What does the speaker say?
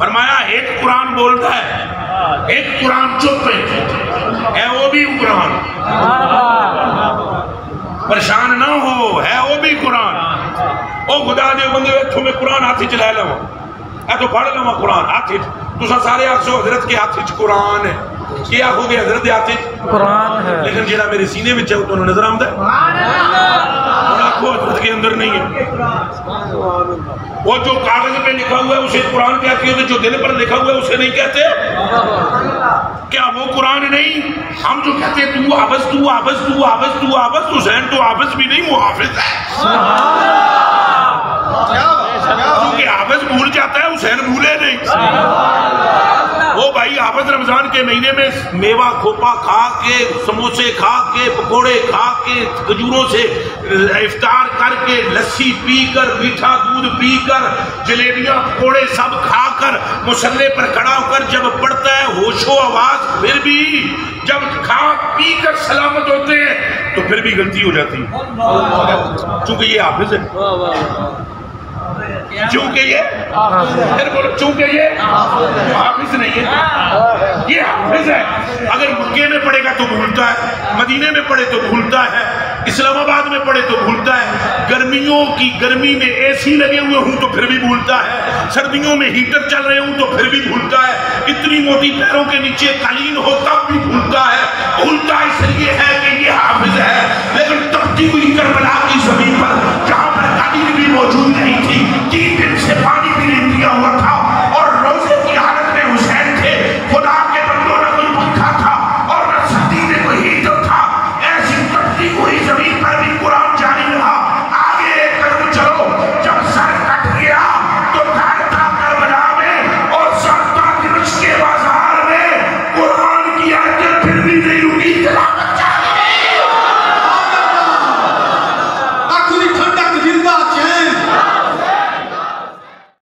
فرمایا ایک قرآن بولتا ہے، ایک قرآن چپ ہے وہ بھی قرآن، پریشان نہ ہو، ہے وہ بھی قرآن۔ او خدا دے بندے تمہیں قرآن ہاتھی چلائے لوا، اے تو پڑھ لوا قرآن ہاتھی، تو سارے آخسو حضرت کے ہاتھی قرآن ہے، کیا ہو گیا حضرت ہاتھی قرآن ہے، لیکن جیڑا میرے سینے میں چاہو تو انہوں نظر آمدہ ہے، اور آنکھو حضرت کے اندر نہیں ہے۔ وہ جو کاغذ پہ لکھا ہوا ہے اسے قرآن کہتے ہیں، جو دل پر لکھا ہوا ہے اسے نہیں کہتے۔ کیا وہ قرآن نہیں؟ ہم جو کہتے ہیں تو حافظ تو حافظ تو حافظ تو حافظ، حسین تو حافظ بھی نہیں، محافظ ہے۔ کیونکہ حافظ بھول جاتا ہے، حسین بھولے نہیں۔ وہ بھائی حافظ رمضان کے مہینے میں میوہ کھوپا کھا کے، سموسے کھا کے، پکوڑے کھا کے، کھجوروں سے افطار کر کے، لسی پی کر، میٹھا دودھ پی کر، جلیبیاں پکوڑے سب کھا کر، مصلے پر کھڑا ہو کر جب پڑھتا ہے ہوش و آواز، پھر بھی جب کھا پی کر سلامت ہوتے ہیں تو پھر بھی غلطی ہو جاتی ہے، چونکہ یہ حافظ ہے، چونکہ یہ پھر بولو چونکہ یہ حافظ نہیں ہے، یہ حافظ ہے۔ اگر مکے میں پڑھے گا تو بھولتا ہے، مدینے میں پڑھے تو بھولتا ہے، اسلام آباد میں پڑھے تو بھولتا ہے، گرمیوں کی گرمی میں اے سی لگے ہوئے ہوں تو پھر بھی بھولتا ہے، سردیوں میں ہیٹر چل رہے ہوں تو پھر بھی بھولتا ہے، اتنی موٹی پیروں کے نیچے قالین ہو تب بھی بھولتا ہے۔ بھولتا اس لیے ہے کہ یہ حافظ ہے، لیکن تپتی ہوئی کربلا کی زمین